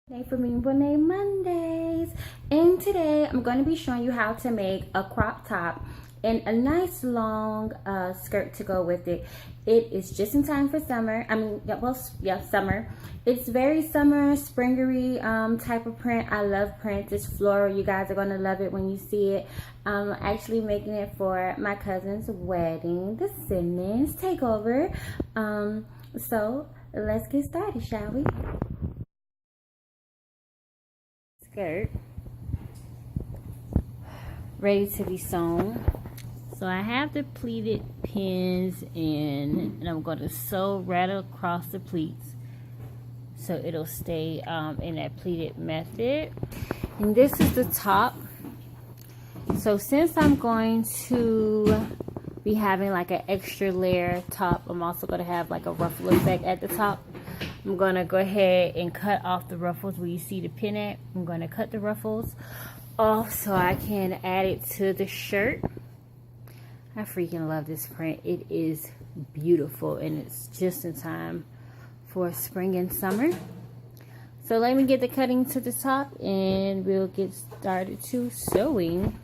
Mey Mey Bonet Mondays, and today I'm going to be showing you how to make a crop top and a nice long skirt to go with it. It is just in time for summer. Summer. It's very summer, springery type of print. I love print. It's floral. You guys are going to love it when you see it. I'm actually making it for my cousin's wedding, the Simmons takeover. So let's get started, shall we? Skirt ready to be sewn. So I have the pleated pins in, and I'm going to sew right across the pleats so it'll stay in that pleated method. And this is the top. So since I'm going to be having like an extra layer top, I'm also going to have like a ruffle effect at the top. I'm going to go ahead and cut off the ruffles where you see the pin at. I'm going to cut the ruffles off so I can add it to the shirt. I freaking love this print. It is beautiful and it's just in time for spring and summer. So let me get the cutting to the top and we'll get started to sewing.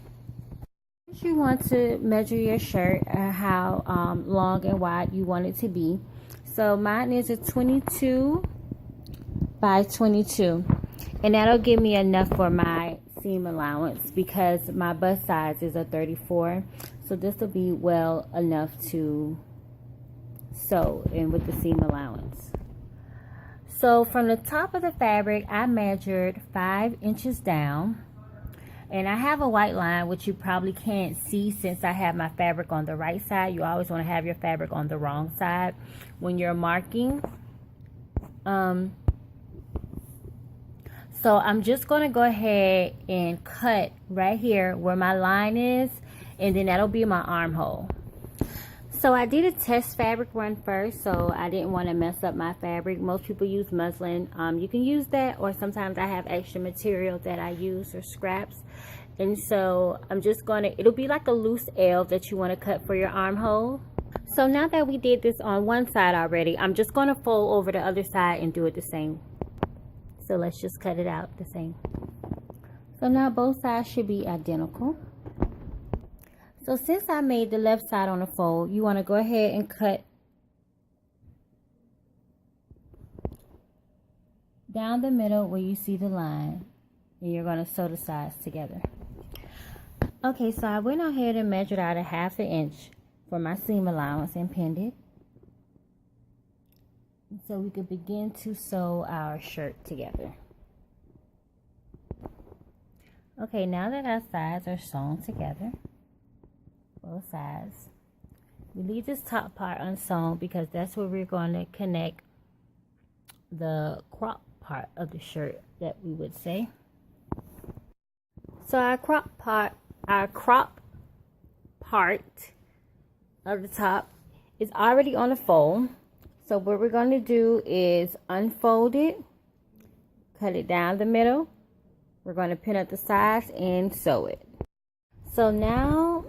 You want to measure your shirt how long and wide you want it to be. So mine is a 22 by 22, and that'll give me enough for my seam allowance because my bust size is a 34. So this will be well enough to sew in with the seam allowance. So from the top of the fabric, I measured 5 inches down. And I have a white line, which you probably can't see since I have my fabric on the right side. You always want to have your fabric on the wrong side when you're marking. So I'm just going to go ahead and cut right here where my line is, and then that'll be my armhole. So I did a test fabric run first, so I didn't want to mess up my fabric. Most people use muslin. You can use that, or sometimes I have extra material that I use or scraps. And so I'm just going to, it'll be like a loose L that you want to cut for your armhole. So now that we did this on one side already, I'm just going to fold over the other side and do it the same. So let's just cut it out the same. So now both sides should be identical. So since I made the left side on the fold, you want to go ahead and cut down the middle where you see the line, and you're going to sew the sides together. Okay, so I went ahead and measured out a 1/2 inch for my seam allowance and pinned it, so we could begin to sew our shirt together. Okay, now that our sides are sewn together, both sides, we leave this top part unsewn because that's where we're going to connect the crop part of the shirt, that we would say. So our crop part of the top is already on the fold. So what we're going to do is unfold it, cut it down the middle. We're going to pin up the sides and sew it. So now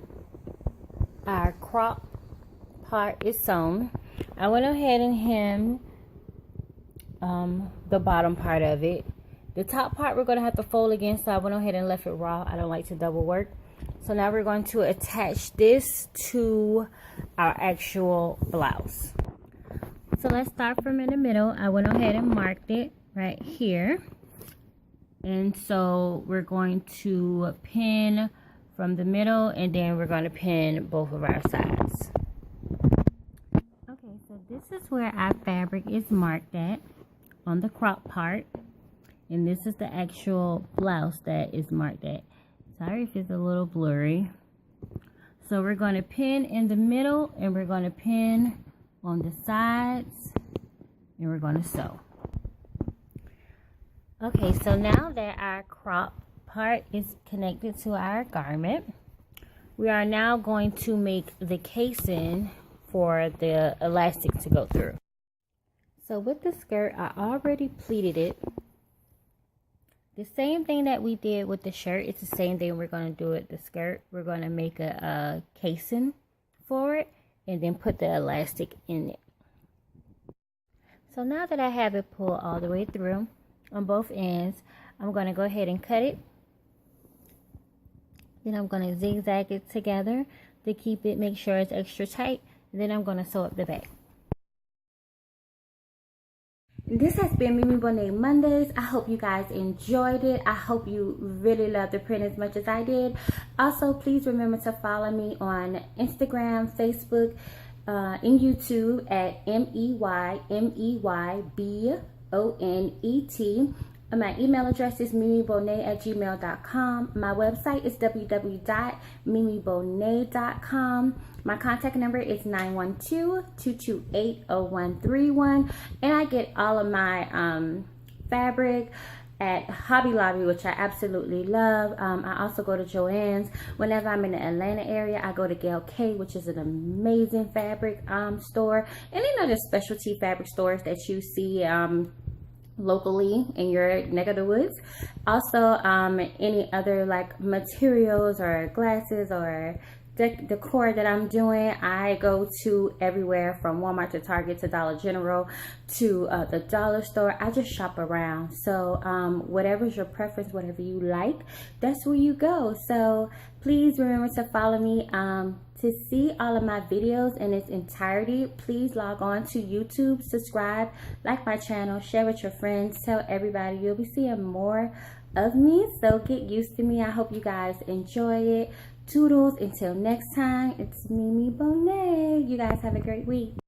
our crop part is sewn. I went ahead and hemmed the bottom part of it. The top part we're going to have to fold again, so I went ahead and left it raw. I don't like to double work. So now we're going to attach this to our actual blouse. So let's start from in the middle. I went ahead and marked it right here. And so we're going to pin from the middle, and then we're going to pin both of our sides. Okay, so this is where our fabric is marked at on the crop part, and this is the actual blouse that is marked at. Sorry if it's a little blurry. So we're going to pin in the middle, and we're going to pin on the sides, and we're going to sew. Okay, so now that our crop part is connected to our garment, we are now going to make the casing for the elastic to go through. So with the skirt, I already pleated it. The same thing that we did with the shirt, it's the same thing we're going to do with the skirt. We're going to make a casing for it and then put the elastic in it. So now that I have it pulled all the way through, on both ends. I'm going to go ahead and cut it. Then I'm going to zigzag it together to keep it, make sure it's extra tight. And then I'm going to sew up the back. This has been Mey Mey Bonet Mondays. I hope you guys enjoyed it. I hope you really loved the print as much as I did. Also, please remember to follow me on Instagram, Facebook, and YouTube at MEymeyBonet. My email address is meymeybonet@gmail.com. My website is www.meymeybonet.com. My contact number is 912-228-0131. And I get all of my fabric at Hobby Lobby, which I absolutely love. I also go to Joann's. Whenever I'm in the Atlanta area, I go to Gail K, which is an amazing fabric store. And then other specialty fabric stores that you see locally in your neck of the woods. Also, any other like materials or glasses or decor that I'm doing, I go to everywhere from Walmart to Target to Dollar General to the dollar store. I just shop around. So whatever's your preference, whatever you like, that's where you go. So please remember to follow me. To see all of my videos in its entirety, please log on to YouTube, subscribe, like my channel, share with your friends, tell everybody. You'll be seeing more of me, so get used to me. I hope you guys enjoy it. Toodles, until next time, it's Mey Mey Bonet. You guys have a great week.